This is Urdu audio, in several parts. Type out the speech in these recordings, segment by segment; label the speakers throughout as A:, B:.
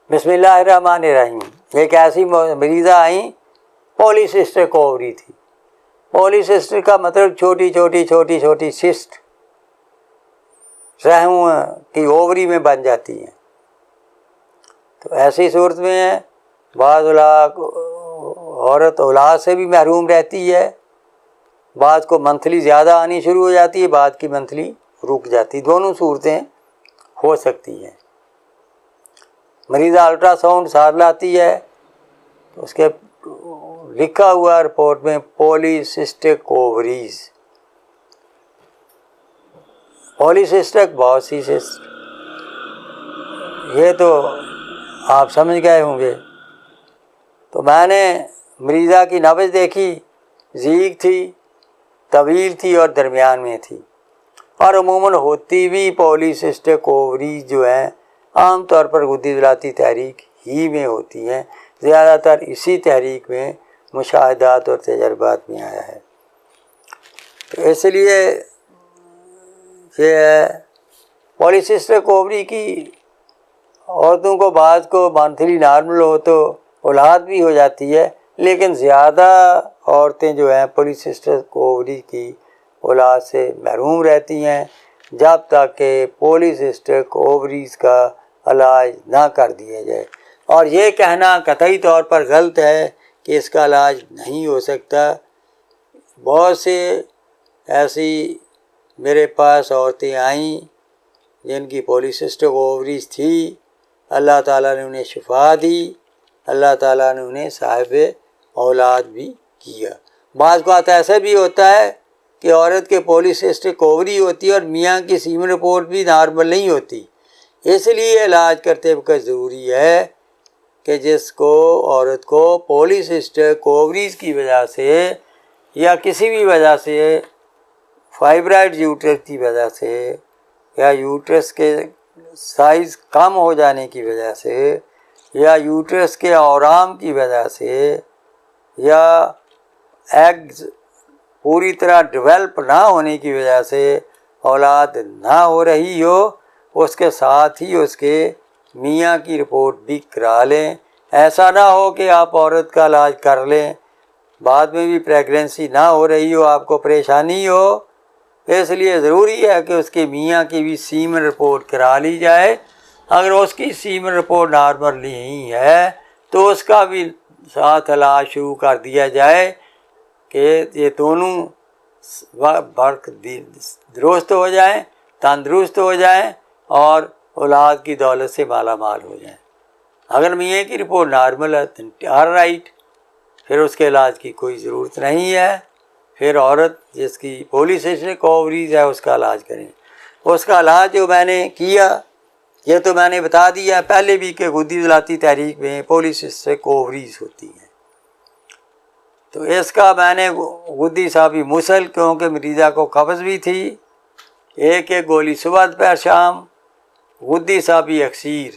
A: بسم اللہ الرحمن الرحیم۔ ایک ایسی مریضہ آئیں، پولیسسٹک اووری تھی۔ پولیسسٹک کا مطلب چھوٹی چھوٹی سسٹ رحم کی اووری میں بن جاتی ہیں۔ تو ایسی صورت میں بعض عورت اولاد سے بھی محروم رہتی ہے، بعض کو منتھلی زیادہ آنی شروع ہو جاتی ہے، بعض کی منتھلی رک جاتی، دونوں صورتیں ہو سکتی ہیں۔ مریضہ الٹرا ساؤنڈ ساتھ لاتی ہے تو اس کے لکھا ہوا رپورٹ میں پولیسسٹک اووریز، پولیسسٹک بہت سی سسٹ، یہ تو آپ سمجھ گئے ہوں گے۔ تو میں نے مریضہ کی نبض دیکھی، ضیق تھی، طویل تھی اور درمیان میں تھی، اور عموماً ہوتی بھی پولیسسٹک اووریز جو ہیں عام طور پر غدہ عضلاتی تحریک ہی میں ہوتی ہیں، زیادہ تر اسی تحریک میں مشاہدات اور تجربات میں آیا ہے۔ تو اس لیے یہ پولیسسٹک اووری کی عورتوں کو بعض کو منتھلی نارمل ہو تو اولاد بھی ہو جاتی ہے، لیکن زیادہ عورتیں جو ہیں پولیسسٹک اووری کی اولاد سے محروم رہتی ہیں جب تک کہ پولیسسٹک اووریز کا علاج نہ کر دیا جائے۔ اور یہ کہنا قطعی طور پر غلط ہے کہ اس کا علاج نہیں ہو سکتا۔ بہت سے ایسی میرے پاس عورتیں آئیں جن کی پولیسسٹک اووریز تھی، اللہ تعالیٰ نے انہیں شفا دی، اللہ تعالیٰ نے انہیں صاحب اولاد بھی کیا۔ بعض اوقات ایسا بھی ہوتا ہے کہ عورت کے پولیسسٹک اووری ہوتی ہے اور میاں کی سیمن رپورٹ بھی نارمل نہیں ہوتی۔ اس لیے علاج کرتے وقت ضروری ہے کہ جس کو عورت کو پولیسسٹک اووریز کی وجہ سے یا کسی بھی وجہ سے، فائبرائڈ یوٹرس کی وجہ سے یا یوٹرس کے سائز کم ہو جانے کی وجہ سے یا یوٹرس کے اورام کی وجہ سے یا ایگز پوری طرح ڈیولپ نہ ہونے کی وجہ سے اولاد نہ ہو رہی ہو، اس کے ساتھ ہی اس کے میاں کی رپورٹ بھی کرا لیں۔ ایسا نہ ہو کہ آپ عورت کا علاج کر لیں، بعد میں بھی پریگننسی نہ ہو رہی ہو، آپ کو پریشانی ہو۔ اس لیے ضروری ہے کہ اس کے میاں کی بھی سیمن رپورٹ کرا لی جائے۔ اگر اس کی سیمن رپورٹ نارمل نہیں ہے تو اس کا بھی ساتھ علاج شروع کر دیا جائے کہ یہ دونوں درست ہو جائیں، تندرست ہو جائیں اور اولاد کی دولت سے مالا مال ہو جائیں۔ اگر میاں کی رپورٹ نارمل ہے تو آل رائٹ، پھر اس کے علاج کی کوئی ضرورت نہیں ہے، پھر عورت جس کی پولیسسٹک اووریز ہے اس کا علاج کریں۔ اس کا علاج جو میں نے کیا، یہ تو میں نے بتا دیا پہلے بھی کہ غدہ عضلاتی تحریک میں پولیسسٹک اووریز ہوتی ہیں۔ تو اس کا میں نے غدہ صابی مسل، کیونکہ مریضہ کو قبض بھی تھی، ایک گولی صبح دوپہر شام، غدہ صابی اکسیر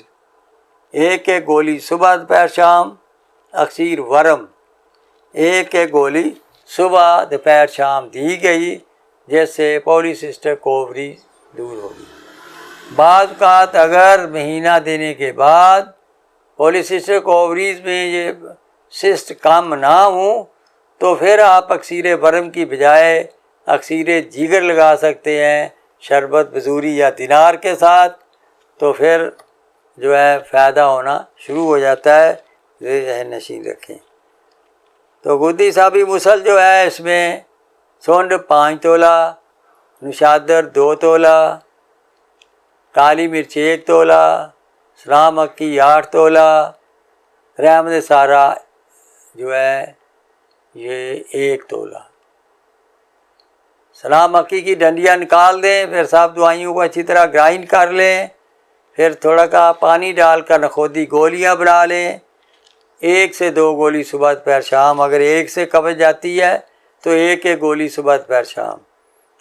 A: ایک گولی صبح دوپہر شام، اکسیر ورم ایک گولی صبح دوپہر شام دی گئی، جس سے پولیسسٹک اووری دور ہوگی۔ بعض اوقات اگر مہینہ دینے کے بعد پولیسسٹک اووریز میں یہ سسٹ کم نہ ہوں تو پھر آپ اکسیر ورم کی بجائے اکسیر جگر لگا سکتے ہیں شربت بزوری یا دینار کے ساتھ، تو پھر جو ہے فائدہ ہونا شروع ہو جاتا ہے۔ یہ ذہن نشین رکھیں۔ تو غدہ صابی مسل جو ہے اس میں سونڈ 5 تولہ، نشادر 2 تولہ، کالی مرچ 1 تولہ، سلام مکی 8 تولہ، رحمت سارا جو ہے یہ 1 تولہ۔ سلام مکی کی ڈنڈیاں نکال دیں، پھر سب دوائیوں کو اچھی طرح گرائنڈ کر لیں، پھر تھوڑا کا پانی ڈال کر نخودی گولیاں بنا لیں، 1 سے 2 گولی صبح دوپہر شام۔ اگر 1 سے قبض جاتی ہے تو 1 گولی صبح دوپہر شام۔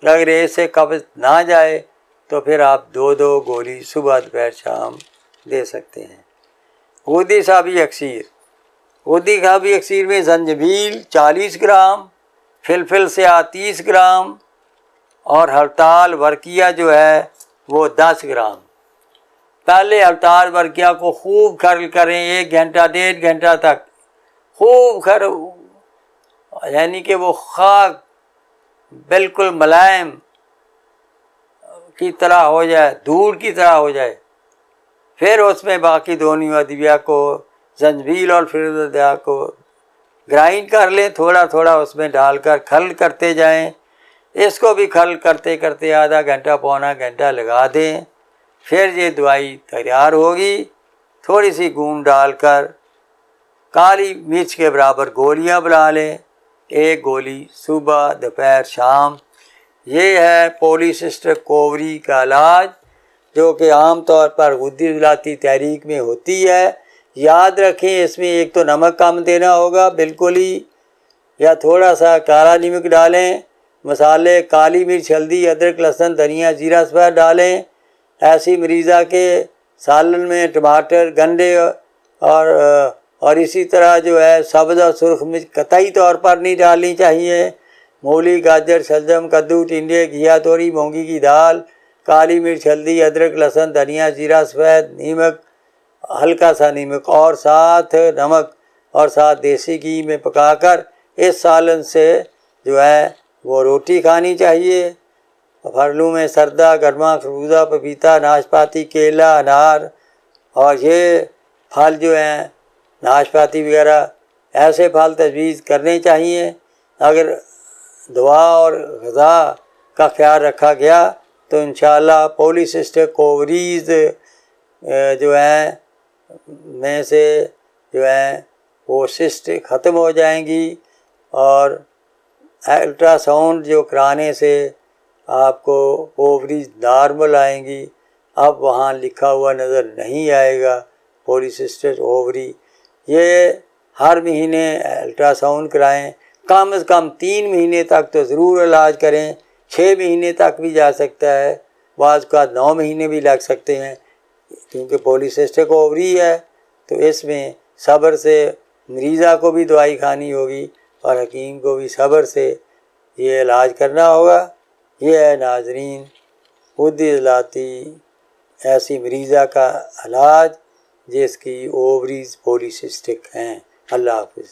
A: اگر 1 سے قبض نہ جائے تو پھر آپ 2 گولی صبح دوپہر شام دے سکتے ہیں۔ غدہ صابی اکسیر، غدہ صابی اکسیر میں زنجبیل 40 گرام، فلفل سیاہ 30 گرام اور ہڑتال ورقیہ جو ہے وہ 10 گرام۔ پہلے اوتار برقیہ کو خوب کھرل کریں 1 گھنٹہ 1.5 گھنٹہ تک خوب یعنی کہ وہ خاک بالکل ملائم کی طرح ہو جائے، دودھ کی طرح ہو جائے. پھر اس میں باقی دونوں ادویہ کو زنجبیل اور فیروزہ کو گرائنڈ کر لیں، تھوڑا تھوڑا اس میں ڈال کر کھل کرتے جائیں. اس کو بھی کھل کرتے کرتے آدھا گھنٹہ پونا گھنٹہ لگا دیں. پھر یہ دوائی تیار ہوگی. تھوڑی سی گون ڈال کر کالی مرچ کے برابر گولیاں بنا لیں، 1 گولی صبح دوپہر شام. یہ ہے پولیسسٹک اووری کا علاج، جو کہ عام طور پر غدہ عضلاتی تحریک میں ہوتی ہے. یاد رکھیں اس میں ایک تو نمک کم دینا ہوگا بالکل ہی، یا تھوڑا سا کالا نمک ڈالیں. مسالے کالی مرچ، ہلدی، ادرک، لہسن، دھنیا، زیرہ سفید ڈالیں. ایسی مریضہ کے سالن میں ٹماٹر، گنڈے اور اسی طرح جو ہے سبز اور سرخ مرچ قطعی طور پر نہیں ڈالنی چاہیے. مولی، گاجر، شلجم، کدو، ٹنڈے، گھیا، توری، مونگی کی دال، کالی مرچ، ہلدی، ادرک، لہسن، دھنیا، زیرہ سفید، نمک، ہلکا سا نمک اور ساتھ نمک اور ساتھ دیسی گھی میں پکا کر اس سالن سے جو ہے وہ روٹی کھانی چاہیے. پھلوں میں سردہ، گرما، خربوزہ، پپیتا، ناشپاتی، کیلا، انار، اور یہ پھل جو ہیں ناشپاتی وغیرہ ایسے پھل تجویز کرنے چاہیے. اگر دوا اور غذا کا خیال رکھا گیا تو انشاءاللہ پولیسسٹک اووریز جو ہیں میں سے جو ہیں وہ سسٹ ختم ہو جائیں گی. اور الٹرا ساؤنڈ جو کرانے سے آپ کو اووریز نارمل آئیں گی. اب وہاں لکھا ہوا نظر نہیں آئے گا پولیسسٹک اووری. یہ ہر مہینے الٹرا ساؤنڈ کرائیں. کم از کم 3 مہینے تک تو ضرور علاج کریں. 6 مہینے تک بھی جا سکتا ہے، بعض کا 9 مہینے بھی لگ سکتے ہیں، کیونکہ پولیسسٹک اووری ہے. تو اس میں صبر سے مریضہ کو بھی دوائی کھانی ہوگی اور حکیم کو بھی صبر سے یہ علاج کرنا ہوگا. یہ ہے ناظرین غدہ عضلاتی ایسی مریضہ کا علاج جس کی اووریز پولیسسٹک ہیں. اللہ حافظ.